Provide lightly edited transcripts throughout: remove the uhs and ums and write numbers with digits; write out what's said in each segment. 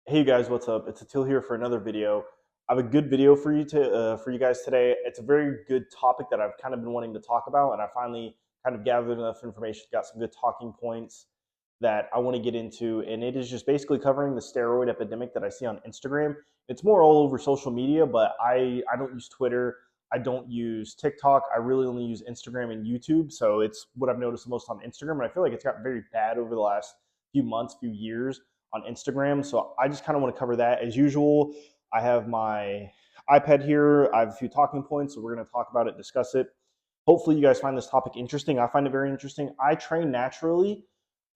Hey guys, what's up? It's Atil here for another video. I have a good video for you guys today. It's a very good topic that I've kind of been wanting to talk about, and I finally kind of gathered enough information, got some good talking points that I want to get into, and it is just basically covering the steroid epidemic that I see on Instagram. It's more all over social media, but I don't use Twitter, I don't use TikTok. I really only use Instagram and YouTube, so it's what I've noticed the most on Instagram, and I feel like it's gotten very bad over the last few months, few years on Instagram. So I just kind of want to cover that as usual. I have my iPad here. I have a few talking points, so we're going to talk about it, discuss it. Hopefully, you guys find this topic interesting. I find it very interesting. I train naturally.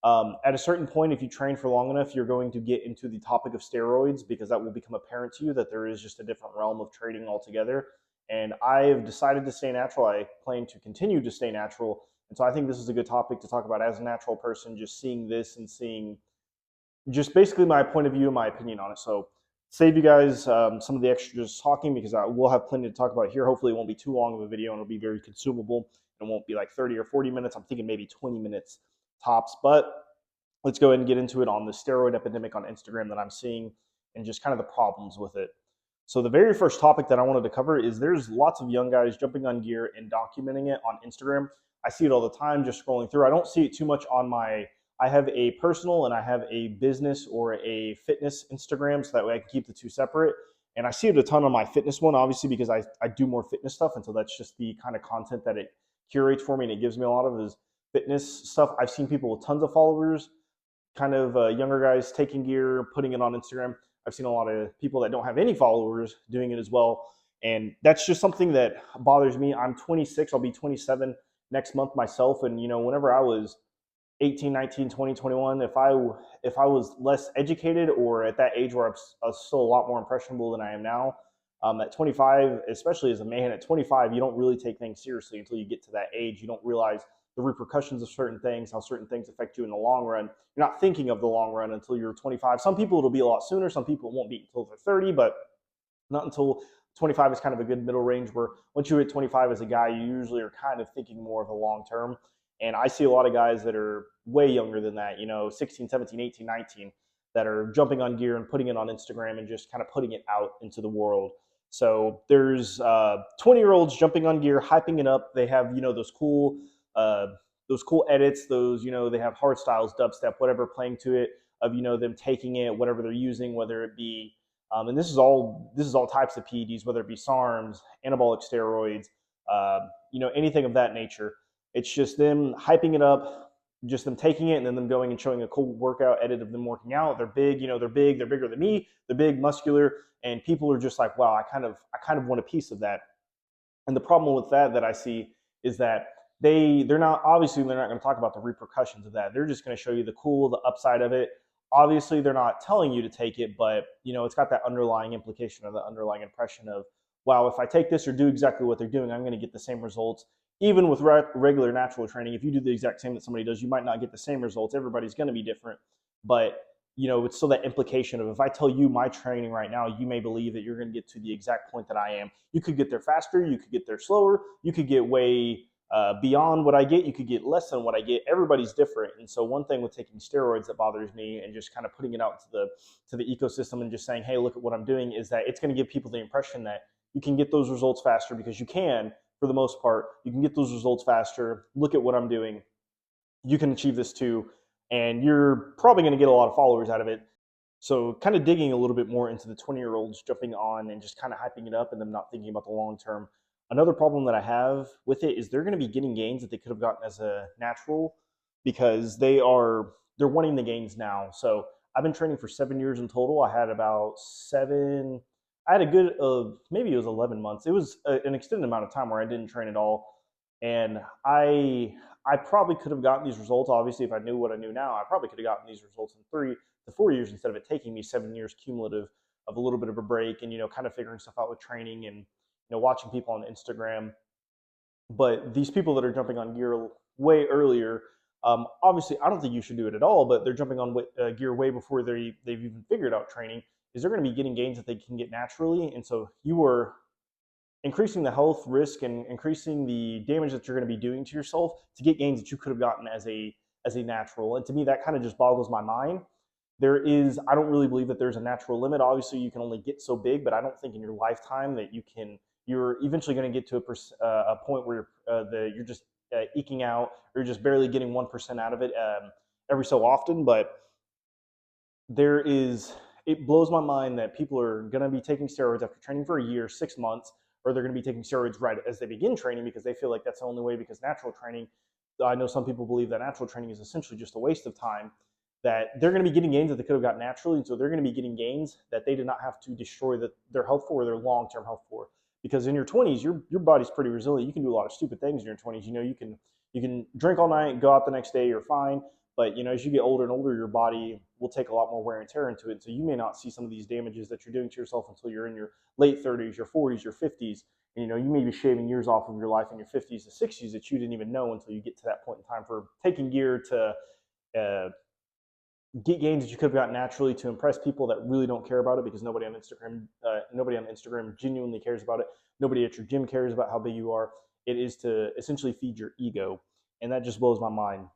At a certain point, if you train for long enough, you're going to get into the topic of steroids because that will become apparent to you that there is just a different realm of training altogether. And I have decided to stay natural. I plan to continue to stay natural. And so I think this is a good topic to talk about as a natural person, just seeing this and seeing just basically my point of view and my opinion on it. So save you guys some of the extra just talking because I will have plenty to talk about here. Hopefully it won't be too long of a video and it'll be very consumable. It won't be like 30 or 40 minutes. I'm thinking maybe 20 minutes tops. But let's go ahead and get into it on the steroid epidemic on Instagram that I'm seeing and just kind of the problems with it. So the very first topic that I wanted to cover is there's lots of young guys jumping on gear and documenting it on Instagram. I see it all the time just scrolling through. I don't see it too much on my I have a personal and I have a business or a fitness Instagram, so that way I can keep the two separate. And I see it a ton on my fitness one, obviously, because I do more fitness stuff. And so that's just the kind of content that it curates for me and it gives me a lot of is fitness stuff. I've seen people with tons of followers, kind of younger guys taking gear, putting it on Instagram. I've seen a lot of people that don't have any followers doing it as well. And that's just something that bothers me. I'm 26, I'll be 27 next month myself. And, whenever I was 18, 19, 20, 21, if I was less educated or at that age where I was still a lot more impressionable than I am now, at 25, especially as a man, at 25, you don't really take things seriously until you get to that age. You don't realize the repercussions of certain things, how certain things affect you in the long run. You're not thinking of the long run until you're 25. Some people it'll be a lot sooner. Some people it won't be until they're 30, but not until 25 is kind of a good middle range where once you hit 25 as a guy, you usually are kind of thinking more of the long term. And I see a lot of guys that are way younger than that, 16, 17, 18, 19, that are jumping on gear and putting it on Instagram and just kind of putting it out into the world. So there's 20-year-olds jumping on gear, hyping it up. They have, uh, those cool edits, they have hard styles, dubstep, whatever, playing to it of, them taking it, whatever they're using, whether it be, and this is all types of PEDs, whether it be SARMs, anabolic steroids, anything of that nature. It's just them hyping it up, just them taking it, and then them going and showing a cool workout edit of them working out. They're big, they're big, they're bigger than me, they're big, muscular, and people are just like, wow, I kind of want a piece of that. And the problem with that I see is that they're not going to talk about the repercussions of that. They're just going to show you the cool, the upside of it. Obviously, they're not telling you to take it, but it's got that underlying implication or the underlying impression of, wow, if I take this or do exactly what they're doing, I'm going to get the same results. Even with regular natural training, if you do the exact same that somebody does, you might not get the same results. Everybody's going to be different, but it's still that implication of if I tell you my training right now, you may believe that you're going to get to the exact point that I am. You could get there faster, you could get there slower, you could get way beyond what I get, you could get less than what I get. Everybody's different, and so one thing with taking steroids that bothers me and just kind of putting it out to the ecosystem and just saying, hey, look at what I'm doing, is that it's going to give people the impression that you can get those results faster because you can. For the most part, you can get those results faster. Look at what I'm doing. You can achieve this too. And you're probably going to get a lot of followers out of it. So, kind of digging a little bit more into the 20-year-olds jumping on and just kind of hyping it up and them not thinking about the long term. Another problem that I have with it is they're going to be getting gains that they could have gotten as a natural because they're wanting the gains now. So, I've been training for 7 years in total. I had about I had a good maybe it was 11 months. It was an extended amount of time where I didn't train at all, and I probably could have gotten these results. Obviously, if I knew what I knew now, I probably could have gotten these results in 3 to 4 years instead of it taking me 7 years cumulative of a little bit of a break and kind of figuring stuff out with training and watching people on Instagram. But these people that are jumping on gear way earlier, obviously, I don't think you should do it at all. But they're jumping on gear way before they've even figured out training. Is they're going to be getting gains that they can get naturally, and so you are increasing the health risk and increasing the damage that you're going to be doing to yourself to get gains that you could have gotten as a natural. And to me, that kind of just boggles my mind I don't really believe that there's a natural limit. Obviously, you can only get so big, but I don't think in your lifetime that you're eventually going to get to a point where you're just eking out, or you're just barely getting 1% out of it every so often. But it blows my mind that people are going to be taking steroids after training for a year, 6 months, or they're going to be taking steroids right as they begin training because they feel like that's the only way. Because natural training, I know some people believe that natural training is essentially just a waste of time, that they're going to be getting gains that they could have got naturally. And so they're going to be getting gains that they did not have to destroy their health for, or their long-term health for. Because in your 20s, your body's pretty resilient. You can do a lot of stupid things in your 20s. You can drink all night, go out the next day, you're fine. But as you get older and older, your body will take a lot more wear and tear into it. So you may not see some of these damages that you're doing to yourself until you're in your late 30s, your 40s, your 50s. And, you may be shaving years off of your life in your 50s to 60s that you didn't even know until you get to that point in time for taking gear to get gains that you could have gotten naturally to impress people that really don't care about it, because nobody on Instagram genuinely cares about it. Nobody at your gym cares about how big you are. It is to essentially feed your ego, and that just blows my mind.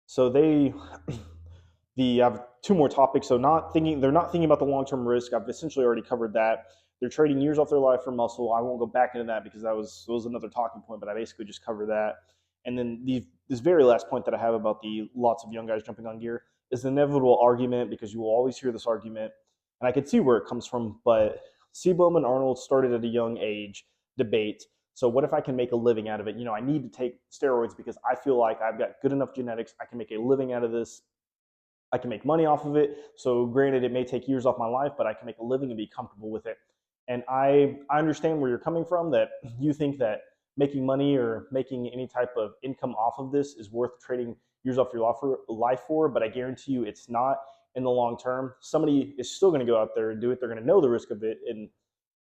So I have two more topics. So they're not thinking about the long-term risk. I've essentially already covered that. They're trading years off their life for muscle. I won't go back into that because that was another talking point, but I basically just covered that. And then this very last point that I have about the lots of young guys jumping on gear is the inevitable argument, because you will always hear this argument, and I can see where it comes from, but Seabohm and Arnold started at a young age debate. So what if I can make a living out of it? I need to take steroids because I feel like I've got good enough genetics. I can make a living out of this. I can make money off of it. So granted, it may take years off my life, but I can make a living and be comfortable with it. And I understand where you're coming from, that you think that making money or making any type of income off of this is worth trading years off your life for, but I guarantee you it's not in the long term. Somebody is still going to go out there and do it. They're going to know the risk of it, and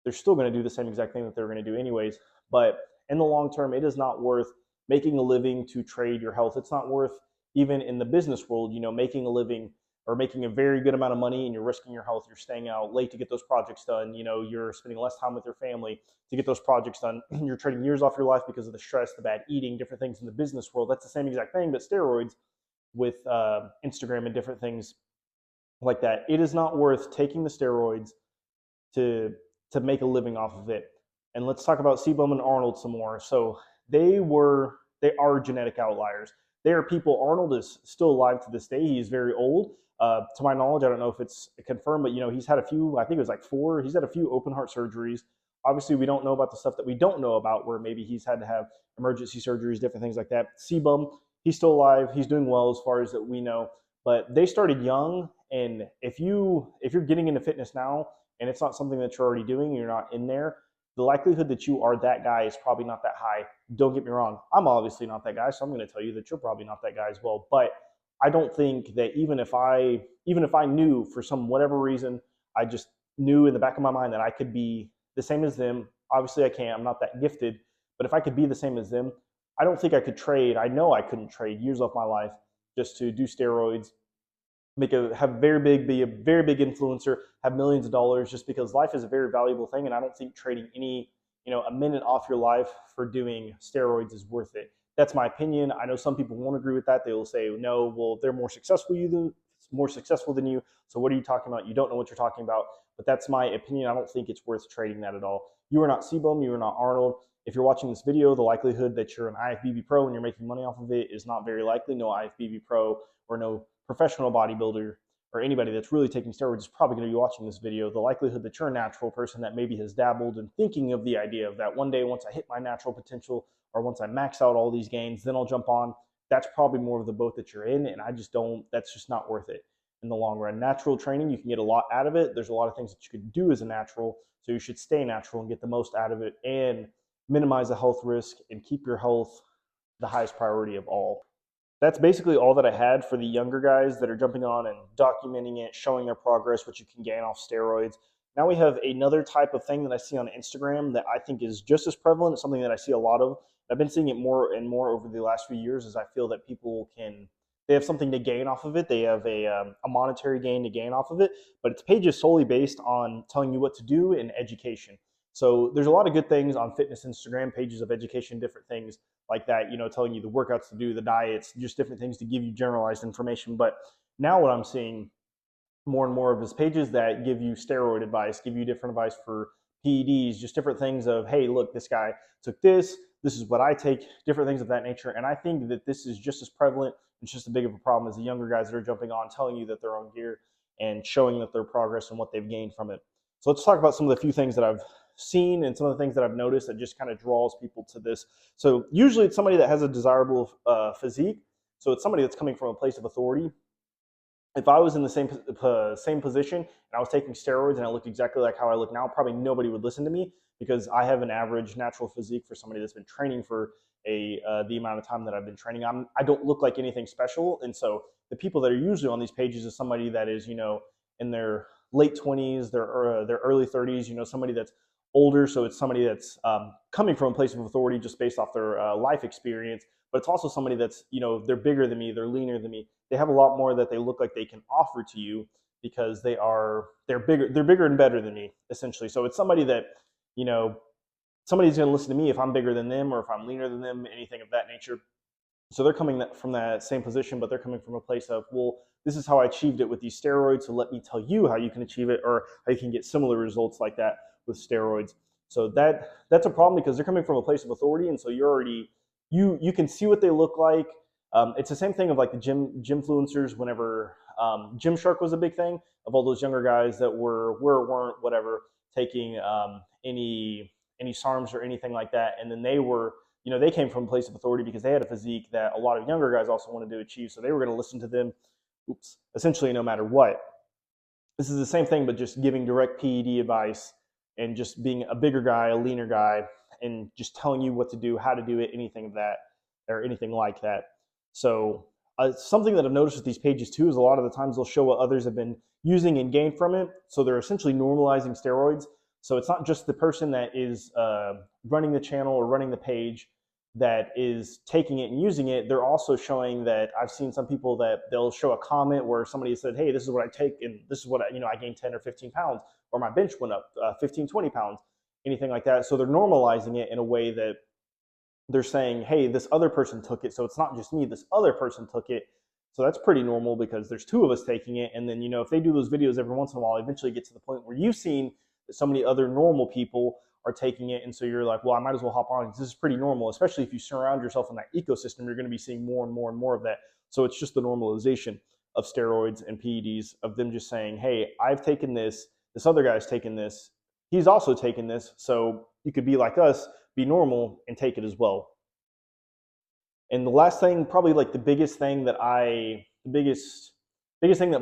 they're still going to do the same exact thing that they're going to do anyways. But in the long term, it is not worth making a living to trade your health. It's not worth, even in the business world, making a living or making a very good amount of money and you're risking your health. You're staying out late to get those projects done. You're spending less time with your family to get those projects done. You're trading years off your life because of the stress, the bad eating, different things in the business world. That's the same exact thing, but steroids with Instagram and different things like that. It is not worth taking the steroids to make a living off of it. And let's talk about Seabohm and Arnold some more. So they are genetic outliers. They are people. Arnold is still alive to this day. He is very old. To my knowledge, I don't know if it's confirmed, but he's had a few, I think it was like 4, he's had a few open heart surgeries. Obviously, we don't know about the stuff that we don't know about, where maybe he's had to have emergency surgeries, different things like that. Seabohm, he's still alive. He's doing well as far as that we know. But they started young, and if you're getting into fitness now and it's not something that you're already doing, you're not in there, the likelihood that you are that guy is probably not that high. Don't get me wrong. I'm obviously not that guy, so I'm going to tell you that you're probably not that guy as well. But I don't think that even if I knew for some whatever reason, I just knew in the back of my mind that I could be the same as them. Obviously I can't. I'm not that gifted. But if I could be the same as them, I don't think I could trade. I know I couldn't trade years off my life just to do steroids, be a very big influencer, have millions of dollars, just because life is a very valuable thing. And I don't think trading a minute off your life for doing steroids is worth it. That's my opinion. I know some people won't agree with that. They will say, no, well, they're more successful than you. So what are you talking about? You don't know what you're talking about. But that's my opinion. I don't think it's worth trading that at all. You are not Seabohm. You are not Arnold. If you're watching this video, the likelihood that you're an IFBB pro and you're making money off of it is not very likely. No IFBB pro or no professional bodybuilder or anybody that's really taking steroids is probably going to be watching this video. The likelihood that you're a natural person that maybe has dabbled and thinking of the idea of that one day, once I hit my natural potential or once I max out all these gains, then I'll jump on. That's probably more of the boat that you're in, and that's just not worth it in the long run. Natural training, you can get a lot out of it. There's a lot of things that you could do as a natural, so you should stay natural and get the most out of it and minimize the health risk and keep your health the highest priority of all. That's basically all that I had for the younger guys that are jumping on and documenting it, showing their progress, what you can gain off steroids. Now we have another type of thing that I see on Instagram that I think is just as prevalent. It's something that I see a lot of. I've been seeing it more and more over the last few years, as I feel that they have something to gain off of it. They have a monetary gain to gain off of it, but it's pages solely based on telling you what to do in education. So there's a lot of good things on fitness Instagram, pages of education, different things like that, telling you the workouts to do, the diets, just different things to give you generalized information. But Now what I'm seeing more and more of his pages that give you steroid advice, give you different advice for PEDs, just different things of, hey, look, this guy took this, this is what I take, different things of that nature. And I think that this is just as prevalent, it's just as big of a problem as the younger guys that are jumping on, telling you that they're on gear and showing that their progress and what they've gained from it. So let's talk about some of the few things that I've seen and some of the things that I've noticed that just kind of draws people to this. So usually it's somebody that has a desirable physique. So it's somebody that's coming from a place of authority. If I was in the same position and I was taking steroids and I looked exactly like how I look now, probably nobody would listen to me because I have an average natural physique for somebody that's been training for the amount of time that I've been training. I don't look like anything special, and so the people that are usually on these pages is somebody that is in their late 20s, their early 30s. Somebody that's older, so it's somebody that's coming from a place of authority just based off their life experience. But it's also somebody that's they're bigger than me, they're leaner than me, they have a lot more that they look like they can offer to you because they're bigger and better than me, essentially. So it's somebody that somebody's going to listen to me if I'm bigger than them or if I'm leaner than them, anything of that nature. So they're coming from that same position, but they're coming from a place of, well, this is how I achieved it with these steroids, so let me tell you how you can achieve it, or how you can get similar results like that with steroids. So that's a problem because they're coming from a place of authority, and so you're already you can see what they look like. It's the same thing of like the gymfluencers. Whenever Gymshark was a big thing, of all those younger guys that weren't whatever taking any SARMs or anything like that, and then they came from a place of authority because they had a physique that a lot of younger guys also wanted to achieve, so they were going to listen to them, essentially no matter what. This is the same thing, but just giving direct PED advice and just being a bigger guy, a leaner guy, and just telling you what to do, how to do it, anything of that, or anything like that. So something that I've noticed with these pages too is a lot of the times they'll show what others have been using and gained from it. So they're essentially normalizing steroids. So it's not just the person that is running the channel or running the page that is taking it and using it. They're also showing that I've seen some people that they'll show a comment where somebody said, hey, this is what I take and this is what I gained 10 or 15 pounds, or my bench went up 15, 20 pounds, anything like that. So they're normalizing it in a way that they're saying, hey, this other person took it, so it's not just me, this other person took it. So that's pretty normal because there's two of us taking it. And then, if they do those videos every once in a while, eventually get to the point where you've seen that so many other normal people are taking it. And so you're like, well, I might as well hop on because this is pretty normal, especially if you surround yourself in that ecosystem, you're going to be seeing more and more and more of that. So it's just the normalization of steroids and PEDs, of them just saying, hey, I've taken this other guy's taken this, he's also taken this, so you could be like us, be normal and take it as well. And the last thing, probably like the biggest thing that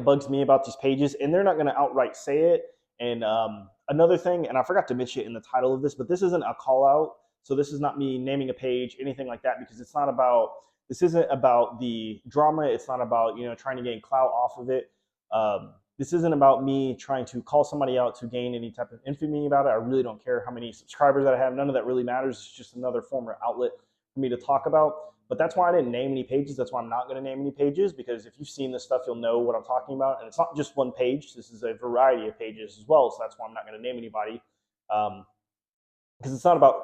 bugs me about these pages, and they're not going to outright say it. And another thing, and I forgot to mention it in the title of this, but this isn't a call out. So this is not me naming a page, anything like that, because this isn't about the drama. It's not about, trying to gain clout off of it. This isn't about me trying to call somebody out to gain any type of infamy about it. I really don't care how many subscribers that I have. None of that really matters. It's just another form or outlet for me to talk about. But that's why I didn't name any pages. That's why I'm not going to name any pages, because if you've seen this stuff, you'll know what I'm talking about. And it's not just one page. This is a variety of pages as well. So that's why I'm not going to name anybody. Because it's not about,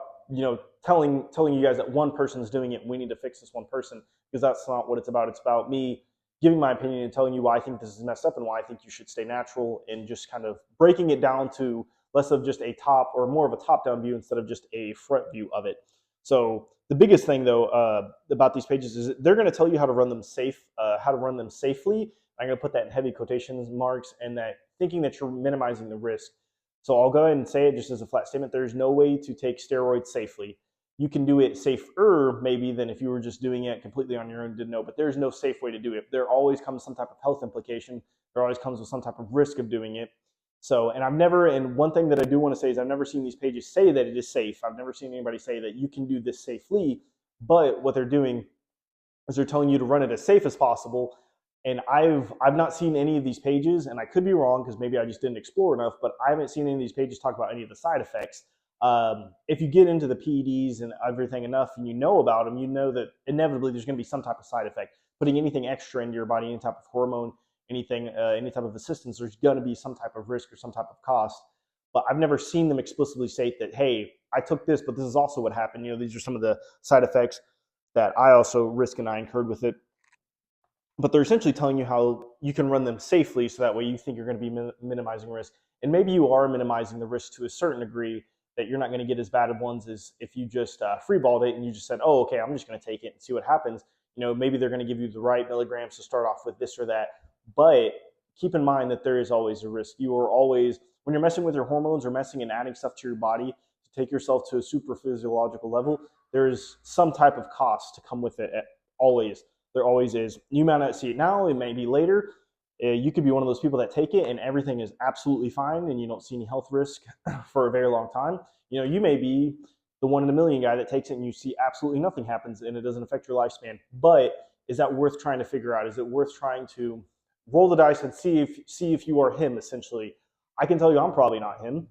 telling you guys that one person is doing it and we need to fix this one person, because that's not what it's about. It's about me giving my opinion and telling you why I think this is messed up and why I think you should stay natural, and just kind of breaking it down to less of just a top, or more of a top-down view instead of just a front view of it. So the biggest thing, though, about these pages is they're going to tell you how to run them safely. I'm going to put that in heavy quotations marks, and that thinking that you're minimizing the risk. So I'll go ahead and say it just as a flat statement. There's no way to take steroids safely. You can do it safer maybe than if you were just doing it completely on your own, didn't know, but there's no safe way to do it. There always comes some type of health implication. There always comes with some type of risk of doing it. So, and one thing that I do want to say is I've never seen these pages say that it is safe. I've never seen anybody say that you can do this safely, but what they're doing is they're telling you to run it as safe as possible. And I've not seen any of these pages, and I could be wrong because maybe I just didn't explore enough, but I haven't seen any of these pages talk about any of the side effects. If you get into the PEDs and everything enough and you know about them, you know that inevitably there's going to be some type of side effect. Putting anything extra into your body, any type of hormone, any type of assistance, there's going to be some type of risk or some type of cost. But I've never seen them explicitly state that, hey, I took this, but this is also what happened. These are some of the side effects that I also risk and I incurred with it. but they're essentially telling you how you can run them safely so that way you think you're going to be minimizing risk. And maybe you are minimizing the risk to a certain degree, that you're not going to get as bad of ones as if you just freeballed it and you just said, oh, okay, I'm just going to take it and see what happens. Maybe they're going to give you the right milligrams to start off with this or that. But keep in mind that there is always a risk. You are always, when you're messing with your hormones or messing and adding stuff to your body to take yourself to a super physiological level, there's some type of cost to come with it always. There always is. You might not see it now, it may be later. You could be one of those people that take it and everything is absolutely fine and you don't see any health risk for a very long time. You may be the 1 in a million guy that takes it and you see absolutely nothing happens and it doesn't affect your lifespan. But is that worth trying to figure out? Is it worth trying to roll the dice and see if you are him? Essentially, I can tell you I'm probably not him,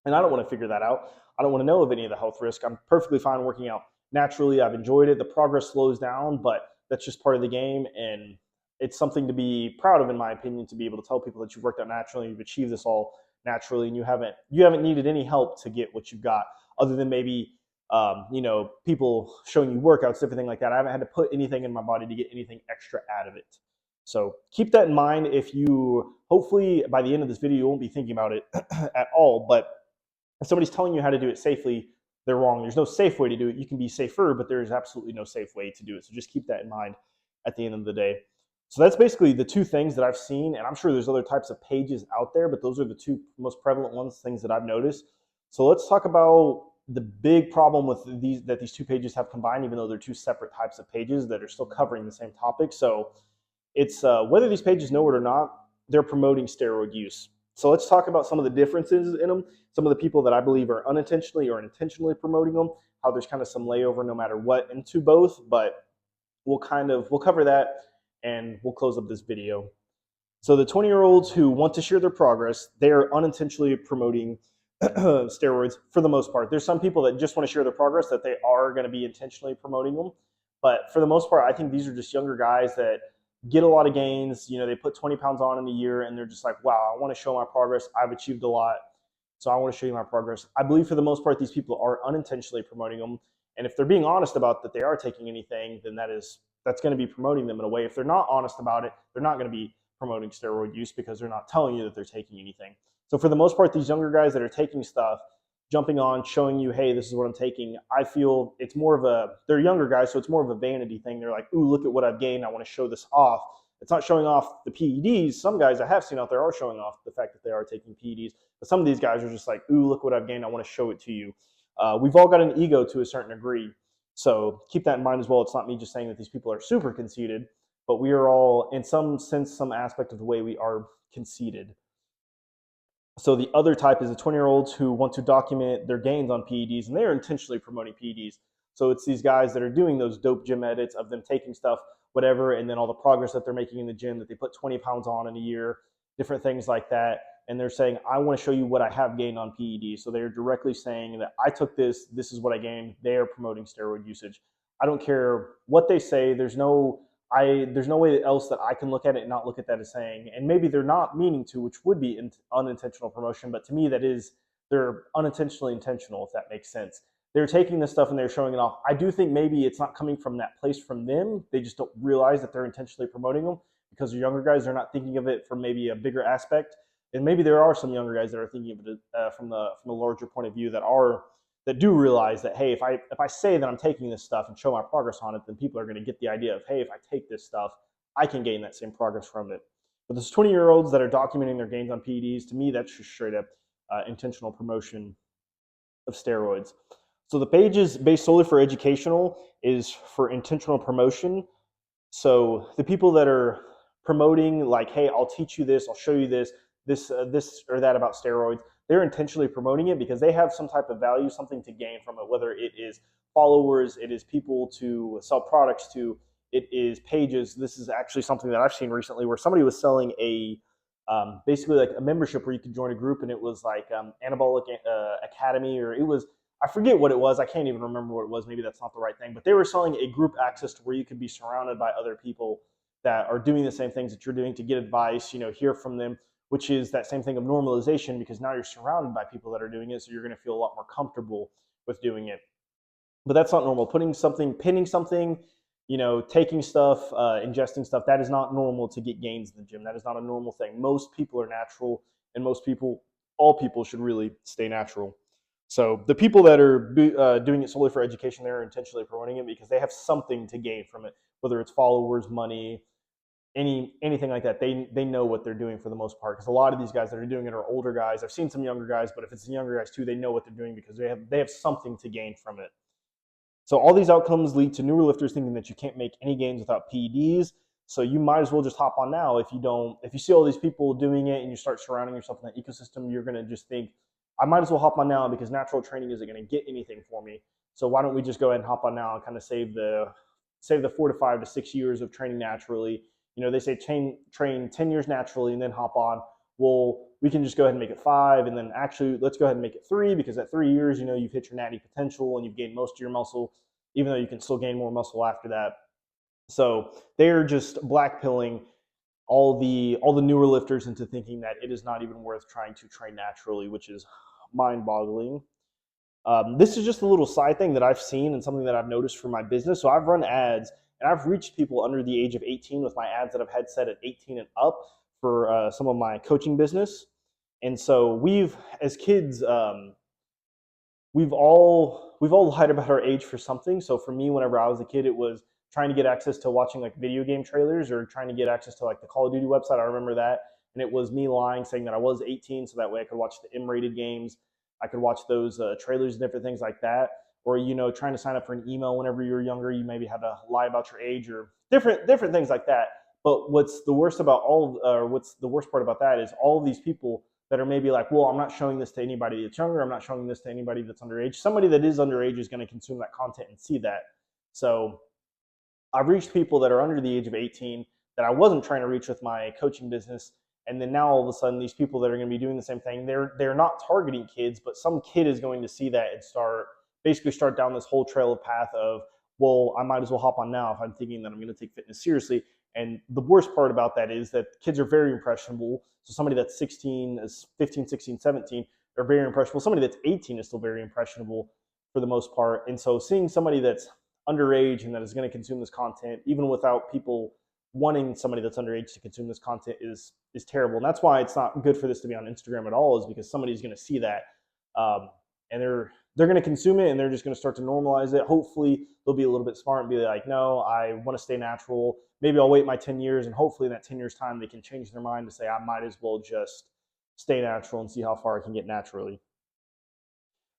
and I don't want to figure that out. I don't want to know of any of the health risk. I'm perfectly fine working out naturally. I've enjoyed it. The progress slows down, but that's just part of the game. And it's something to be proud of, in my opinion, to be able to tell people that you've worked out naturally, you've achieved this all naturally, and you haven't needed any help to get what you've got, other than maybe people showing you workouts, everything like that. I haven't had to put anything in my body to get anything extra out of it. So keep that in mind. If you, hopefully by the end of this video, you won't be thinking about it at all, but if somebody's telling you how to do it safely, they're wrong. There's no safe way to do it. You can be safer, but there is absolutely no safe way to do it. So just keep that in mind at the end of the day. So that's basically the two things that I've seen, and I'm sure there's other types of pages out there, but those are the two most prevalent ones, things that I've noticed. So let's talk about the big problem with these two pages have combined, even though they're two separate types of pages that are still covering the same topic. So it's whether these pages know it or not, they're promoting steroid use. So let's talk about some of the differences in them, some of the people that I believe are unintentionally or intentionally promoting them, how there's kind of some layover no matter what into both, but we'll cover that and we'll close up this video. So the 20-year-olds who want to share their progress, they are unintentionally promoting steroids for the most part. There's some people that just want to share their progress that they are going to be intentionally promoting them. But for the most part, I think these are just younger guys that get a lot of gains. They put 20 pounds on in a year and they're just like, wow, I want to show my progress. I've achieved a lot. So I want to show you my progress. I believe for the most part, these people are unintentionally promoting them. And if they're being honest about that they are taking anything, then that's going to be promoting them in a way. If they're not honest about it, they're not going to be promoting steroid use because they're not telling you that they're taking anything. So for the most part, these younger guys that are taking stuff, jumping on, showing you, hey, this is what I'm taking, I feel it's more of they're younger guys, so it's more of a vanity thing. They're like, ooh, look at what I've gained. I want to show this off. It's not showing off the PEDs. Some guys I have seen out there are showing off the fact that they are taking PEDs. But some of these guys are just like, ooh, look what I've gained. I want to show it to you. We've all got an ego to a certain degree. So keep that in mind as well. It's not me just saying that these people are super conceited, but we are all, in some sense, some aspect of the way we are conceited. So the other type is the 20-year-olds who want to document their gains on PEDs, and they are intentionally promoting PEDs. So it's these guys that are doing those dope gym edits of them taking stuff, whatever, and then all the progress that they're making in the gym, that they put 20 pounds on in a year, different things like that. And they're saying, I want to show you what I have gained on PEDs. So they're directly saying that I took this, this is what I gained. They are promoting steroid usage. I don't care what they say. There's no way else that I can look at it and not look at that as saying, and maybe they're not meaning to, which would be unintentional promotion, but to me they're unintentionally intentional, if that makes sense. They're taking this stuff and they're showing it off. I do think maybe it's not coming from that place from them. They just don't realize that they're intentionally promoting them because they're younger guys. They're not thinking of it from maybe a bigger aspect. And maybe there are some younger guys that are thinking of it from a larger point of view that do realize that, hey, if I say that I'm taking this stuff and show my progress on it, then people are going to get the idea of, hey, if I take this stuff, I can gain that same progress from it. But those 20-year-olds that are documenting their gains on PEDs, to me, that's just straight up intentional promotion of steroids. So the page is based solely for educational, is for intentional promotion. So the people that are promoting, like, hey, I'll teach you this, I'll show you this or that about steroids, they're intentionally promoting it because they have some type of value, something to gain from it, whether it is followers, it is people to sell products to, it is pages. This is actually something that I've seen recently where somebody was selling basically like a membership where you could join a group, and it was like Anabolic Academy, or it was, I forget what it was. I can't even remember what it was. Maybe that's not the right thing. But they were selling a group access to where you could be surrounded by other people that are doing the same things that you're doing, to get advice, hear from them, which is that same thing of normalization, because now you're surrounded by people that are doing it, so you're going to feel a lot more comfortable with doing it. But that's not normal. Pinning something taking stuff, ingesting stuff, that is not normal to get gains in the gym. That is not a normal thing. Most people are natural, and all people should really stay natural. So the people that are doing it solely for education, they're intentionally promoting it because they have something to gain from it, whether it's followers, money, anything like that. They know what they're doing for the most part, because a lot of these guys that are doing it are older guys. I've seen some younger guys, but if it's the younger guys too, they know what they're doing because they have something to gain from it. So all these outcomes lead to newer lifters thinking that you can't make any gains without PEDs. So you might as well just hop on now. If you see all these people doing it and you start surrounding yourself in that ecosystem, you're going to just think, I might as well hop on now because natural training isn't going to get anything for me. So why don't we just go ahead and hop on now and kind of save the 4 to 5 to 6 years of training naturally. They say train 10 years naturally and then hop on. Well, we can just go ahead and make it 5, and then actually let's go ahead and make it 3, because at 3 years, you've hit your natty potential and you've gained most of your muscle, even though you can still gain more muscle after that. So they're just blackpilling all the newer lifters into thinking that it is not even worth trying to train naturally, which is mind-boggling. This is just a little side thing that I've seen and something that I've noticed for my business. So I've run ads and I've reached people under the age of 18 with my ads that I've had set at 18 and up for some of my coaching business. And so as kids, we've all lied about our age for something. So for me, whenever I was a kid, it was trying to get access to watching like video game trailers or trying to get access to like the Call of Duty website. I remember that. And it was me lying, saying that I was 18, so that way I could watch the M-rated games. I could watch those trailers and different things like that. Or, trying to sign up for an email whenever you were younger, you maybe had to lie about your age or different things like that. But what's the worst part about that is all of these people that are maybe like, well, I'm not showing this to anybody that's younger. I'm not showing this to anybody that's underage. Somebody that is underage is going to consume that content and see that. So I've reached people that are under the age of 18 that I wasn't trying to reach with my coaching business. And then now all of a sudden, these people that are going to be doing the same thing, they're not targeting kids, but some kid is going to see that and start down this whole trail of path of, well, I might as well hop on now if I'm thinking that I'm going to take fitness seriously. And the worst part about that is that kids are very impressionable. So somebody that's 16, is 15, 16, 17, they're very impressionable. Somebody that's 18 is still very impressionable for the most part. And so seeing somebody that's underage and that is going to consume this content, even without people wanting somebody that's underage to consume this content, is terrible. And that's why it's not good for this to be on Instagram at all, is because somebody's going to see that and they're going to consume it and they're just going to start to normalize it. Hopefully they'll be a little bit smart and be like, no, I want to stay natural. Maybe I'll wait my 10 years, and hopefully in that 10 years time they can change their mind to say, I might as well just stay natural and see how far I can get naturally.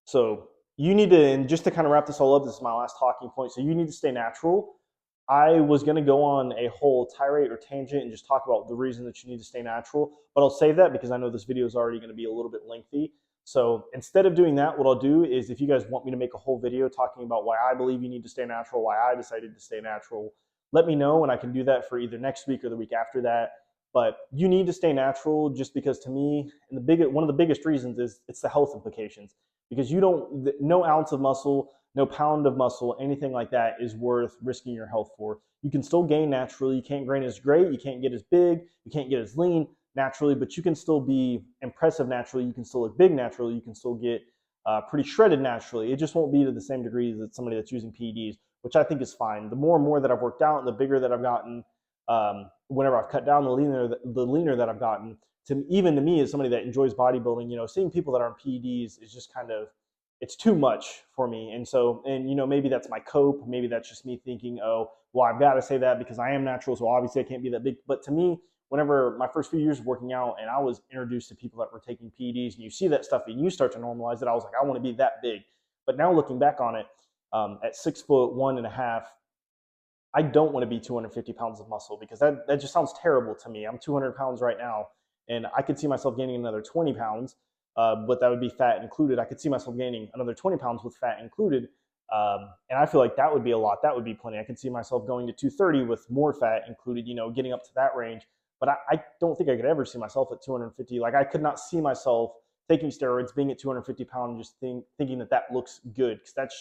So you need to, and just to kind of wrap this all up, this is my last talking point. So you need to stay natural. I was going to go on a whole tirade or tangent and just talk about the reason that you need to stay natural, but I'll save that because I know this video is already going to be a little bit lengthy. So instead of doing that, what I'll do is, if you guys want me to make a whole video talking about why I believe you need to stay natural, why I decided to stay natural, let me know and I can do that for either next week or the week after that. But you need to stay natural, just because to me, and one of the biggest reasons is it's the health implications. Because no ounce of muscle, no pound of muscle, anything like that is worth risking your health for. You can still gain naturally. You can't gain as great. You can't get as big. You can't get as lean naturally, but you can still be impressive naturally. You can still look big naturally. You can still get pretty shredded naturally. It just won't be to the same degree as somebody that's using PEDs, which I think is fine. The more and more that I've worked out and the bigger that I've gotten, whenever I've cut down, the leaner that I've gotten, even to me, as somebody that enjoys bodybuilding, seeing people that are on PEDs is just kind of, it's too much for me. And so, maybe that's my cope. Maybe that's just me thinking, oh, well, I've got to say that because I am natural, so obviously I can't be that big. But to me, whenever my first few years of working out and I was introduced to people that were taking PEDs and you see that stuff and you start to normalize it, I was like, I want to be that big. But now looking back on it, at 6'1.5", I don't want to be 250 pounds of muscle, because that just sounds terrible to me. I'm 200 pounds right now, and I could see myself gaining another 20 pounds, but that would be fat included. I could see myself gaining another 20 pounds with fat included, and I feel like that would be a lot. That would be plenty. I could see myself going to 230 with more fat included, getting up to that range. But I don't think I could ever see myself at 250. Like, I could not see myself taking steroids, being at 250 pounds, and just thinking that looks good, because that's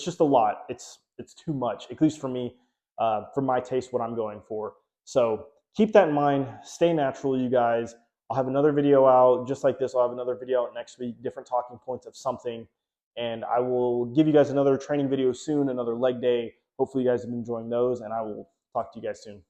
just a lot. It's too much, at least for me, for my taste, what I'm going for. So keep that in mind. Stay natural, you guys. I'll have another video out just like this. I'll have another video out next week, different talking points of something. And I will give you guys another training video soon, another leg day, Hopefully you guys have been enjoying those, and I will talk to you guys soon.